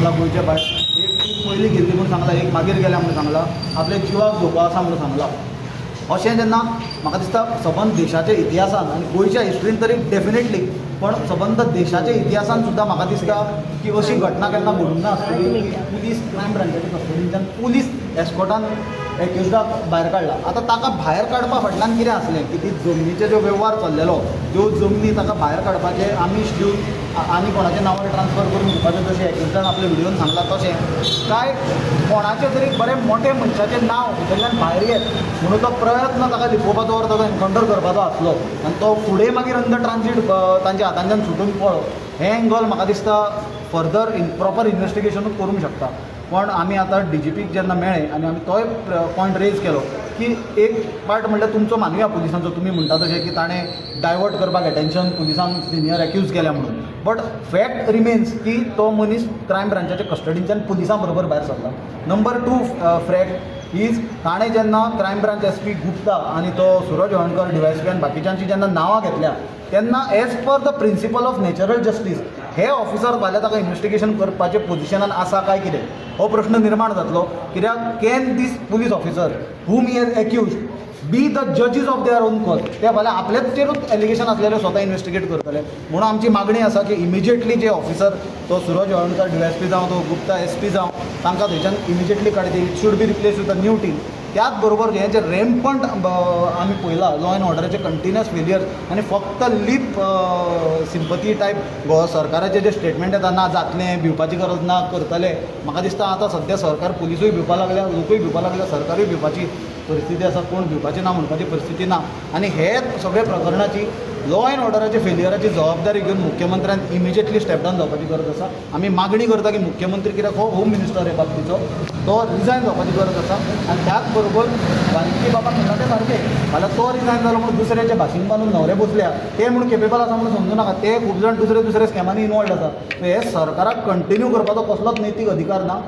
सांगला गोंयचे भायर एक टीम पयलीं गेल्ली म्हणून सांगला, एक मागीर गेल्या म्हणून सांगला, आपल्या जिवाक धोको आसा म्हणून सांगला. अशें जेन्ना म्हाका दिसता सबंद देशाच्या इतिहासान आनी गोंयच्या हिस्ट्रीन तरी डेफिनेटली, पण सबंद देशाच्या इतिहासान सुद्दां म्हाका दिसता की अशी घटना केन्ना घडूंक ना आसतली की पुलीस क्रायम ब्रांचाच्या कस्टडींतल्यान पुलीस एस्कॉर्टान एक्युजडाक भायर काडला. आतां ताका भायर काडपा फाटल्यान कितें आसलें की ती जमनीचे जो वेव्हार चल्लेलो, त्यो जमनी ताका भायर काडपाचे आमीश दिवन आनी कोणाच्या नांवार ट्रान्सफर करून दिवपाचें, जशें एक्युजडान आपल्या व्हिडिओन सांगलां तशें काय कोणाचें तरी बरें मोठे मनशाचें नांव भितरल्यान भायर येत म्हणून तो प्रयत्न ताका लिपोवपाचो वा ताका एनकावंटर करपाचो आसलो आनी तो फुडें मागीर अंडर ट्रान्झीट तांच्या हातांतल्यान सुटून पळो. हें एंगल म्हाका दिसता फर्दर प्रॉपर इन्वेस्टिगेशनूच करूंक शकता. पण आमी आतां DGPक जेन्ना मेळ्ळे आनी आमी तोय पॉयंट रेज केलो की एक पार्ट म्हणल्यार तुमचो मानूया पुलिसांचो, तुमी म्हणटा तशें की ताणें डायवर्ट करपाक एटेन्शन पुलिसांक सिनियर एक्यूज केल्या म्हणून, बट फॅक्ट रिमेन्स की तो मनीस क्रायम ब्रांचाच्या कस्टडींतल्यान पुलिसां बरोबर भायर सरला. नंबर 2 फॅक्ट इज ताणें जेन्ना क्रायम ब्रांच SP गुप्ता आनी तो सुरज हळर्णकर DYSP आनी बाकीच्यांची जेन्ना नांवां घेतल्या तेन्ना as per the principle of natural justice हे ऑफिसर फाल्यां ताका इन्वेस्टिगेशन करपाचे पोजिशनान आसा काय कितें हो प्रश्न निर्माण जातलो. कित्याक can this police officer whom he has accused be the जजीस ऑफ देअर ओन कॉज, ते फाल्यां आपल्याचेरूच एलिगेशन आसलेले स्वता इन्वेस्टिगेट करतले. म्हणून आमची मागणी आसा की इमिजिएटली जे ऑफिसर तो सुरज हळर्णकर DYSP जावं तो गुप्ता SP जावं तांकां थंयच्यान इमिजिएटली काडचे. It should be replace with a new team. त्याच बरोबर हें जे रॅम्पंट आमी पळयला लॉ एंड ऑर्डराचे कंटिन्युअस फेलियर आनी फक्त लीप सिंपथी टायप सरकाराचे जे स्टेटमेंट येता ना जातलें, भिवपाची गरज ना, करतले. म्हाका दिसता आतां सद्या सरकार पुलिसूय भिवपाक लागल्या, लोकूय भिवपाक लागल्या, सरकारूय भिवपाची परिस्थिती आसा, कोण भिवपाची ना म्हणपाची परिस्थिती ना. आनी हे सगळे प्रकरणाची लॉ एंड ऑर्डराच्या फेलियराची जबाबदारी घेवन मुख्यमंत्र्यान इमिजिएटली स्टेप डावन जावपाची गरज आसा. आमी मागणी करता की मुख्यमंत्री, कित्याक हो होम मिनिस्टर हे बाबतीचो, तो रिजायन जावपाची गरज आसा. आनी त्याच बरोबर वाल्मिकी बाबा म्हणटा तें सारकें, फाल्यां तो रिजायन जालो म्हणून दुसऱ्याचे भाशीन बांदून न्हवरे बसल्या ते म्हणून केपेबल आसा म्हणून समजू नाका. ते खूब जाण दुसरे स्कॅमांनी इनवॉल्ड आसा. हे सरकाराक कंटिन्यू करपाचो कसलोच नैतीक अधिकार ना.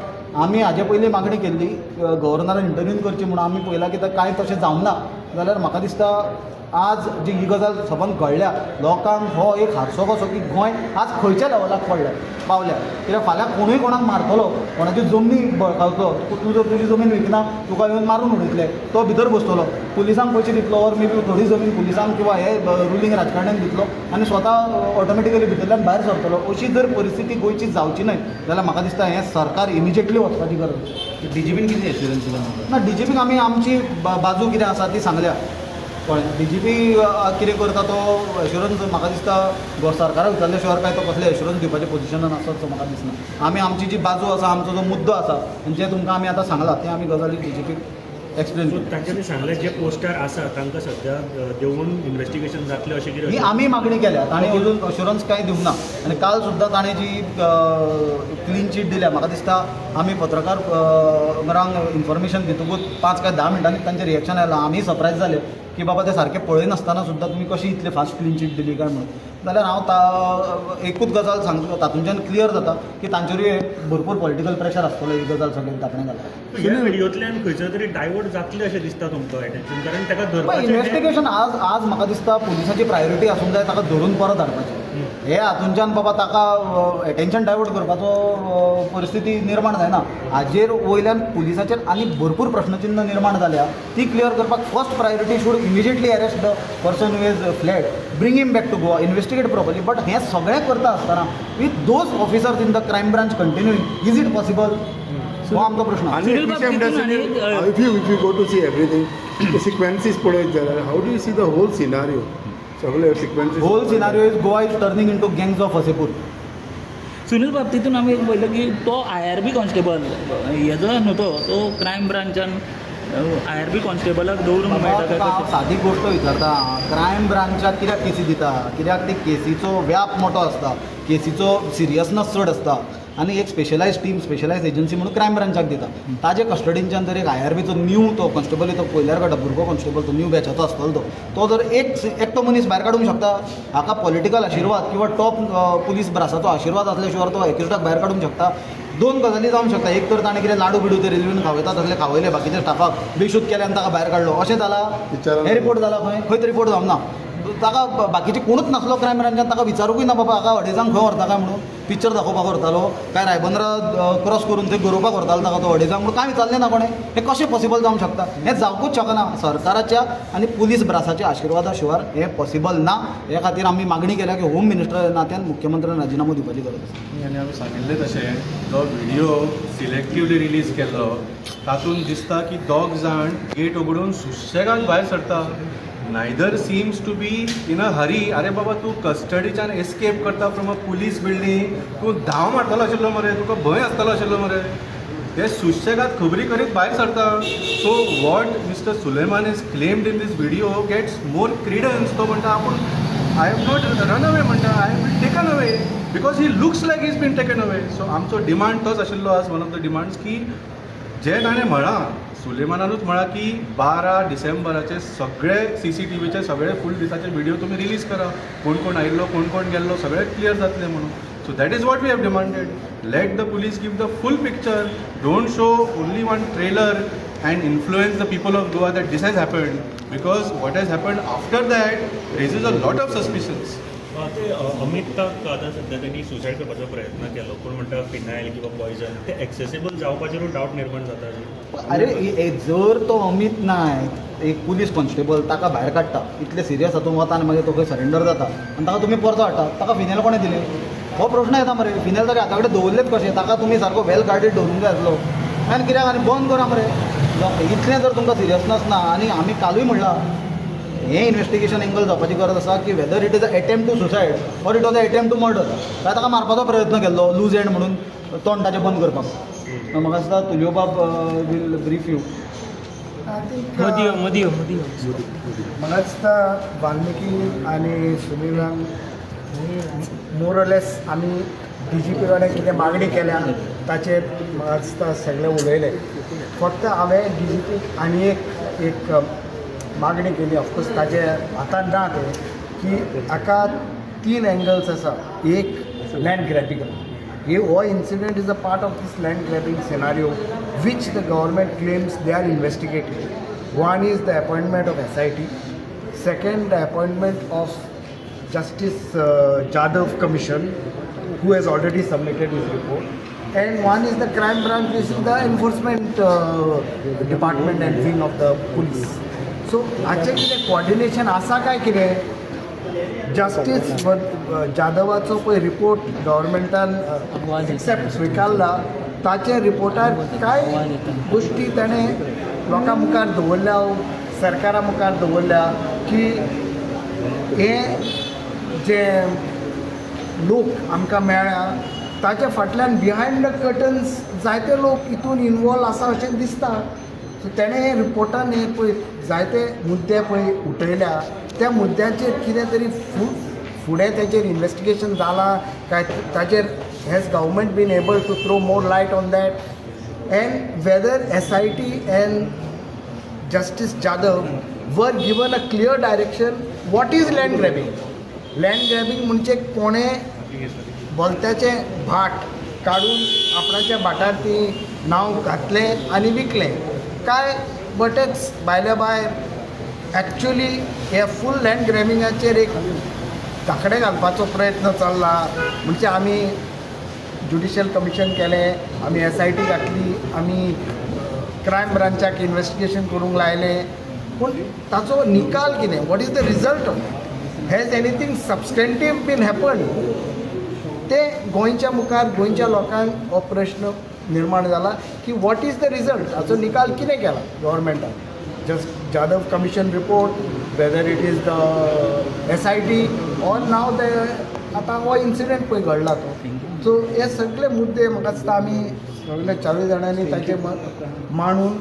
आमी हाजे पयलीं मागणी केल्ली गव्हर्नरान इंटरव्यून करची म्हणून. आमी पळयलां की कांय तशें जावंक ना. जाल्यार म्हाका दिसता आज जी ही गजाल सबंद कळ्ळ्या लोकांक हो एक हादसो कसो की गोंय आज खंयच्या लेवलाक पावल्या. कित्याक फाल्यां कोणूय कोणाक मारतलो, कोणाची जमनी बळकावचो, तूं जर तुजी जमीन विकना तुका येवन मारून उडयतले, तो भितर बसतलो, पुलिसांक पयशे दितलो ऑर मे बी थोडी जमीन पुलिसांक किंवा हे रुलींग राजकारण्याक दितलो आनी स्वता ऑटोमॅटिकली भितरल्यान भायर सरतलो. अशी जर परिस्थिती गोंयची जावची न्हय जाल्यार म्हाका दिसता हें सरकार इमिजिएटली वचपाची गरज. DGPन कितें एश्युरन्स दिला ना, DGPक आमी आमची बाजू कितें आसा ती सांगल्या. पण DGP कितें करता तो एश्युरन्स म्हाका दिसता सरकाराक विचारल्या शिवाय काय तो कसले एश्युरन्स दिवपाच्या पोजिशनान आसत म्हाका दिसना. आमी आमची जी बाजू आसा, आमचो जो मुद्दो आसा जे तुमकां आमी आतां सांगला ते आमी गजाली DGPक एक्सप्लेन करता. तांच्यांनी सांगलें जे पोस्टर आसा तांकां सद्या देवून इन्वेस्टिगेशन जातलें अशें कितें ही आमी मागणी केल्या. ताणें अजून अश्युरन्स कांय दिवंक ना. आनी काल सुद्दां ताणें जी क्लीन चीट दिल्या म्हाका दिसता आमी पत्रकारांक इन्फॉर्मेशन दितकूच 5 काय 10 मिनटांनी तांचें रिएक्शन आयलां. आमी सरप्रायज जाले की बाबा ते सारकें पळयनासतना सुद्दां तुमी कशी इतले फास्ट क्लीन चीट दिली काय म्हणून. जाल्यार हांव एकूच गजाल सांगता, तातूंतल्यान क्लियर जाता की तांचेरूय भरपूर पॉलिटिकल प्रेशर आसतलो ही गजाल सगळी तापणे घालता. ह्या व्हिडिओंतल्यान खंयचो तरी डायवर्ट जातलें अशें दिसता तुमकां एटेन्शन, कारण ताका धरपाचें इन्वेस्टिगेशन आज म्हाका दिसता पुलिसांची प्रायोरिटी आसूंक जाय ताका धरून परत हाडपाची. हे हातूंतल्यान बाबा ताका एटेन्शन डायवर्ट करपाचो परिस्थिती निर्माण जायना. हाजेर वयल्यान पुलिसाचेर आनी भरपूर प्रश्नचिन्ह निर्माण जाल्या. ती क्लियर करपाक first priority should immediately arrest the person who is fled, bring him back to Goa, investigate properly. But हें सगळें करता आसतना with those officers in the crime branch continuing, is it possible? हो आमचो प्रश्न. If you go to see everything, the sequences पळयत जाल्यार how do you see the whole scenario? सगळे sequences. Whole scenario is Goa is turning into gangs of Wasseypur. Sunil बाबतीतून आमी पळयलें की तो IRB कॉन्स्टेबल हेजो न्हू तो क्रायम ब्रांचान IRB कॉन्स्टेबलाक दवरूंक मेळटा हांव काय? सादी गोश्ट विचारता, क्रायम ब्रांचाक कित्याक केसी दिता? कित्याक ते केसीचो व्याप मोठो आसता, केसीचो सिरियसनस चड आसता आनी एक स्पेशलायज टीम, स्पेशलायज एजन्सी म्हणून क्रायम ब्रांचाक दिता. ताजे कस्टडींच्यान जर एक IRBचो न्यू तो कॉन्स्टेबल तो पयल्यार काडटा भुरगो कॉन्स्टेबल तो न्यू बॅचाचो आसतलो तो जर एकटो मनीस भायर काडूंक शकता, हाका पॉलिटिकल आशिर्वाद किंवा टॉप पुलीस ब्रासाचो आशिर्वाद आसल्या शिवाय तो एक्युजडाक भायर काडूंक शकता. दोन गजाली जावंक शकता. एक तर ताणें कितें लाडू बिडू ते रेल्वेन खावयता तसले खावयले बाकीच्या स्टाफाक बेशूद केले आनी ताका भायर काडलो अशें जालां. हे रिपोर्ट जाला खंय? खंयच रिपोर्ट जावंक ना. ताका बाकीचे कोणूच नासलो क्रायम ब्रांचान ताका विचारूंकय ना बाबा हाका अडेजांक खंय व्हरता काय म्हणून पिक्चर दाखोवपाक व्हरतालो काय रायबंद्रा क्रॉस करून थंय गरोवपाक व्हरतालो ताका तो अडेजांक म्हणून काय विचारलें ना कोणें हें कशें पॉसिबल जावंक शकता हें जावंकूच शकना सरकाराच्या आनी पुलीस ब्रासाच्या आशिर्वादा शिवाय हें पॉसिबल ना हे खातीर आमी मागणी केल्या की होम मिनिस्टर नात्यान मुख्यमंत्र्यान राजिनामो दिवपाची गरज आसा आनी हांवें सांगिल्लें तशें जो व्हिडियो सिलेक्टिवली रिलीज केल्लो तातूंत दिसता की दोग जाण गेट उगडून सुशेगाद भायर सरता neither seems to be in a hurry अरे बाबा तूं कस्टडीच्यान एस्केप करता फ्रॉम अ पुलीस बिल्डींग तूं धांव मारतलो आशिल्लो मरे तुका भंय आसतलो आशिल्लो मरे ते सुशेगाद खबरी करीत भायर सरता so what mister Suleman is claimed in this video gets more credence तो म्हणटा आपूण I have not run away म्हणटा I have been taken away because he looks like is been taken away so आमचो डिमांड तोच आशिल्लो आज one of the demands की जे ताणें म्हळां सुलेमानानूच म्हळां की 12 डिसेंबराचे सगळे CCTVचे सगळे फूल दिसाचे व्हिडिओ तुमी रिलीज करा कोण कोण आयिल्लो कोण कोण गेल्लो सगळें क्लियर जातलें म्हणून so that is what we have demanded let the police give the full picture don't show only one trailer and influence the people of Goa that this has happened because what has happened after that raises a lot of suspicions. ते अमिताक आतां सध्या त्यांनी suicide करपाचो प्रयत्न केलो कोण म्हणटा phenyl किंवा पॉयझन ते एक्सेसिबल जावपाचेरूच डावट निर्माण जाता अरे जर तो अमित नायक एक पुलीस कॉन्स्टेबल ताका भायर काडटा इतले सिरियस हातून वता आनी मागीर तो खंय सरेंडर जाता आनी ताका तुमी परतो हाडटा ताका फिनेल कोणें दिलें हो प्रश्न येता मरे फिनेल ताच्या हाता कडेन दवरलेच कशें ताका तुमी सारको वेल गार्डेड दवरूंक जाय आसलो आनी कित्याक आनी बंद करा मरे इतलें जर तुमकां सिरियसनस ना आनी आमी कालूय म्हणलां हें इन्व्हेस्टिगेशन एंगल जावपाची गरज आसा की whether it is a attempt to suicide or it was a attempt to murder काय ताका मारपाचो प्रयत्न केल्लो लूज एंड म्हणून तोंड ताचें बंद करपाक म्हाका दिसता तुल्यो बाब वील ब्रीफ यू मदीं म्हाका दिसता वाल्मिकी आनी सुनिलान मोरलेस आमी DGP कडेन कितें मागणी केल्या ताचेर म्हाका दिसता सगळे उलयले फक्त हांवें DGPक आनी एक मागणी केली ऑफकोर्स ताचे हातान ना ते की हाका 3 एंगल्स आसा एक लँड ग्रॅबिंग हो incident is a part of this land grabbing scenario which the government claims they are investigating one is the appointment of SIT second the appointment of Justice Jadhav Commission who has already submitted his report and one is the crime branch which is the enforcement department and wing of the police. So हाचें कितें coordination आसा काय कितें justice जाधवाचो पळय report गव्हर्मेंटान accept स्विकारला ताचे reporter कांय गोश्टी ताणें लोकां मुखार दवरल्या सरकारा मुखार दवरल्या की हे जे लोक आमकां मेळ्ळ्या ताच्या फाटल्यान बिहायंड द कर्टन्स जायते लोक हितून इनवॉल्व आसा अशें दिसता सो तेणें हे रिपोर्टान हे पळय जायते मुद्दे पळय उठयल्या त्या मुद्द्याचेर कितें तरी फुडें तेचेर इन्व्हेस्टिगेशन जालां काय ताचेर has government been able to throw more light on that and whether SIT and justice Jadhav were given a clear direction what is land grabbing land grabbing म्हणजे कोणें बोलत्याचें भाट काडून आपणाच्या भाटार ती नांव घातलें आनी विकलें काय बटेच भायल्या भायर एक्चुली हे फूल लँड ग्रॅबिंगाचेर एक धाकडें घालपाचो प्रयत्न चल्ला म्हणजे आमी ज्युडिशियल कमिशन केलें आमी SIT घातली आमी क्रायम ब्रांचाक इन्व्हेस्टिगेशन करूंक लायलें पूण ताचो निकाल कितें what is the result of it has anything substantive been happen ते गोंयच्या मुखार गोंयच्या लोकांक हो प्रश्न निर्माण जाला की वॉट इज द रिजल्ट हाचो निकाल कितें केला गव्हर्मेंटान just Jadhav commission report whether it is the SIT or नाव द आतां हो इन्सिडेंट पळय घडला तो सो हे सगळे मुद्दे म्हाका दिसता आमी सगळे 40 जाणांनी ताचे मांडून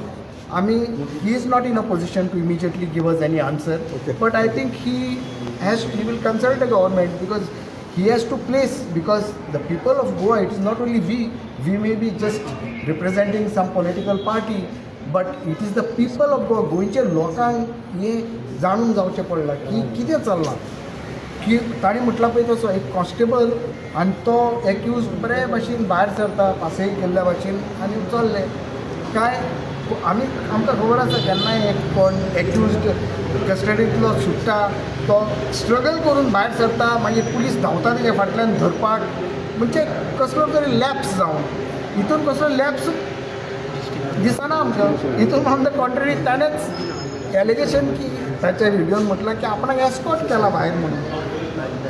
आमी he is not in a position to immediately give us any answer but I think he will consult the government because he has to place because the people of Goa, it is not only we may be just representing some political party but it is the people of Goa गोंयचे लोकांक हे जाणून जावचें पडलां की कितें चल्लां की ताणें म्हटलां पळय तसो एक कॉन्स्टेबल आनी तो एक्यूज बरे भाशेन भायर सरता पासय केल्ल्या भाशेन आनी चल्ले काय आमकां खबर आसा केन्नाय एक कोण एक्युज्ड कस्टडींतलो सुट्टा तो स्ट्रगल करून भायर सरता मागीर पुलीस धांवता तेजे फाटल्यान धरपाक म्हणजे कसलो तरी लॅप्स जावन हितून कसलो लॅप्स दिसना आमकां हितून ऑन द कॉन्ट्ररी ताणेंच एलिगेशन की ताच्या व्हिडिओन म्हटलां की आपणाक एस्कॉट केला भायर म्हणून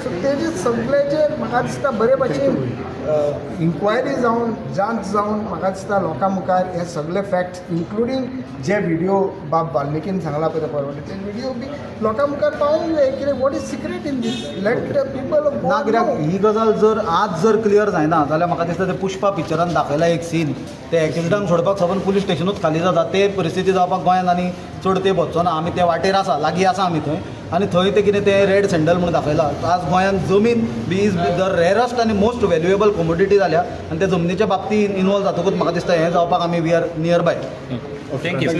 सो तेजे सगळेचे म्हाका दिसता बरे भाशेन इन्क्वायरी जावन जांच जावन म्हाका दिसता लोकां मुखार हे सगळे फॅक्ट्स इन्क्लुडींग जे व्हिडिओ बाब वाल्मिकीन सांगला पळय परवडे ते व्हिडिओ बी लोकां मुखार पावूंक जाय कितें what is secret in this let people ना कित्याक ही गजाल जर आज जर क्लियर जायना जाल्यार म्हाका दिसता ते पुष्पा पिक्चरान दाखयला एक सीन ते एक्सिडंटाक सोडपाक सबंद पुलीस स्टेशनूच खाली जाता ते परिस्थिती जावपाक गोंयांत आनी चड ते वचचो ना आमी ते वाटेर आसा लागीं आसा आमी थंय आनी थंय ते कितें ते रेड सँडल म्हणून दाखयला आज गोंयांत जमीन बी इज द रेरस्ट आनी मोस्ट व्हॅल्युएबल कमोडिटी जाल्या आनी त्या जमनीच्या बाबतींत इनवॉल्व जातकूच म्हाका दिसता हें जावपाक आमी we are nearby thank you